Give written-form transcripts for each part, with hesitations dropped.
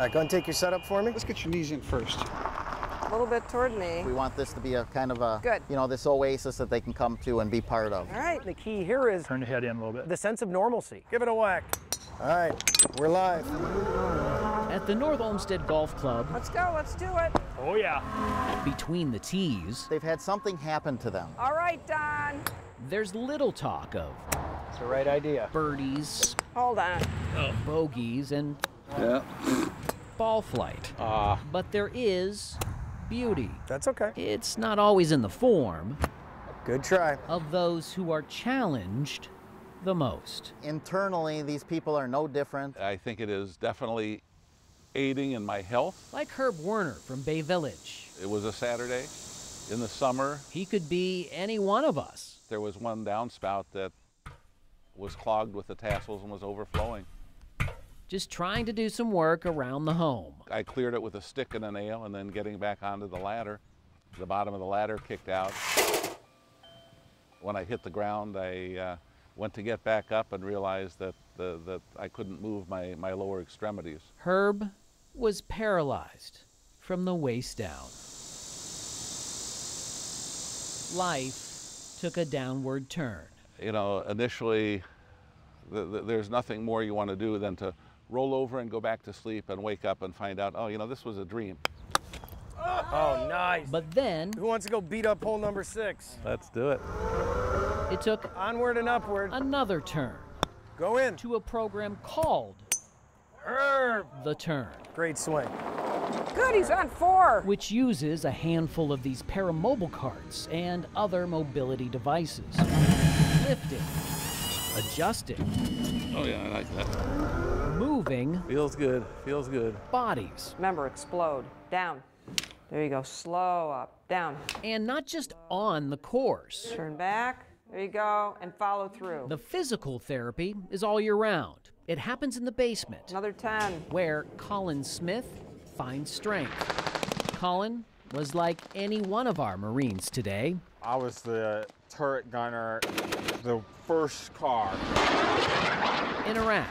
right, go and take your setup for me. Let's get your knees in first. A little bit toward me. We want this to be a kind of a, Good. you know, this oasis that they can come to and be part of. All right. The key here is Turn the head in a little bit. the sense of normalcy. Give it a whack. All right, we're live. At the North Olmsted Golf Club, Let's go. Let's do it. Oh, yeah. between the tees, They've had something happen to them. All right, Don. there's little talk of It's the right idea. birdies, Hold on. bogeys, and ball flight. But there is beauty. That's okay. It's not always in the form Good try. of those who are challenged the most. Internally, these people are no different. I think it is definitely aiding in my health. Like Herb Werner from Bay Village. It was a Saturday in the summer. He could be any one of us. There was one downspout that was clogged with the tassels and was overflowing. Just trying to do some work around the home. I cleared it with a stick and a nail, and then getting back onto the ladder. The bottom of the ladder kicked out. When I hit the ground, I went to get back up and realized that I couldn't move my lower extremities. Herb was paralyzed from the waist down. Life took a downward turn. You know, initially, there's nothing more you want to do than to roll over and go back to sleep and wake up and find out, oh, you know, this was a dream. Oh, nice. But then Who wants to go beat up hole number 6? Let's do it. it took Onward and upward. another turn Go in. to a program called Herb. The Turn, Great swing. Good. He's on 4. which uses a handful of these paramobile carts and other mobility devices. Lifting, adjusting, Oh, yeah, I like that. moving Feels good, feels good. bodies. Remember, explode. Down. There you go. Slow up. Down. And not just on the course. Turn back. There you go. And follow through. The physical therapy is all year round. It happens in the basement, Another 10. where Colin Smith finds strength. Colin was like any one of our Marines today. I was the turret gunner, the first car. In Iraq,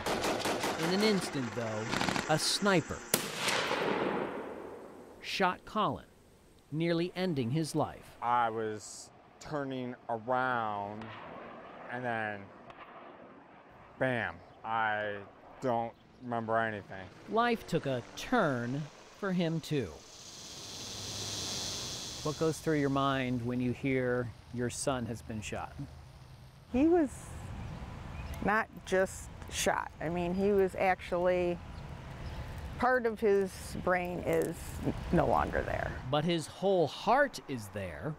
in an instant though, a sniper shot Colin, nearly ending his life. I was turning around and then bam, I don't remember anything. Life took a turn for him too. What goes through your mind when you hear your son has been shot? He was not just shot. I mean, he was actually, part of his brain is no longer there. But his whole heart is there,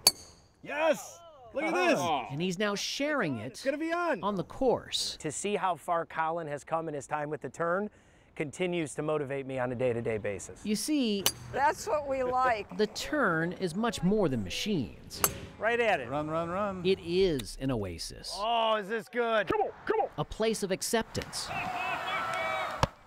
Yes. Look at this. and he's now sharing it It's going to be on. the course. To see how far Colin has come in his time with the turn continues to motivate me on a day-to-day basis. You see, That's what we like. the turn is much more than machines. Right at it. Run, run, run. It is an oasis, Oh, is this good? Come on, come on. a place of acceptance,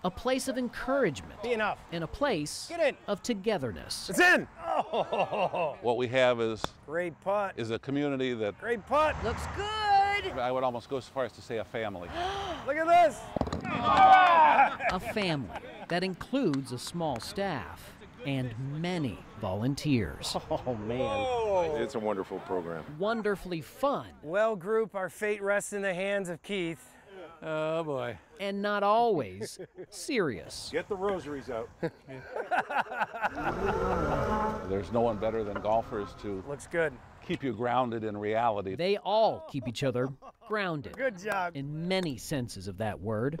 a place of encouragement, Be enough. and a place Get in. of togetherness. It's in. Oh, What we have is great putt. a community that Great putt. Looks good. I would almost go so far as to say a family. Look at this. A family that includes a small staff and many volunteers. Oh, man. It's a wonderful program. Wonderfully fun Well, group, our fate rests in the hands of Keith. Oh, boy. and not always serious. Get the rosaries out. There's no one better than golfers to Looks good. keep you grounded in reality. They all keep each other grounded Good job. in many senses of that word.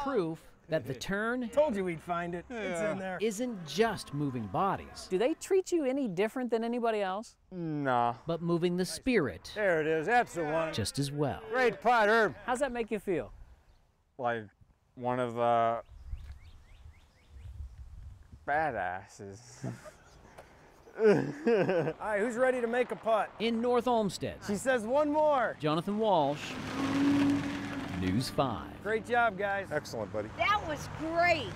Proof that the turn Told you we'd find it. It's in there. isn't just moving bodies, Do they treat you any different than anybody else? No. but moving the spirit There it is. That's the one. just as well. Great putt, Herb. How's that make you feel? Like one of the badasses. All right, who's ready to make a putt? In North Olmsted, She says one more. Jonathan Walsh, News 5. Great job, guys. Excellent, buddy. That was great.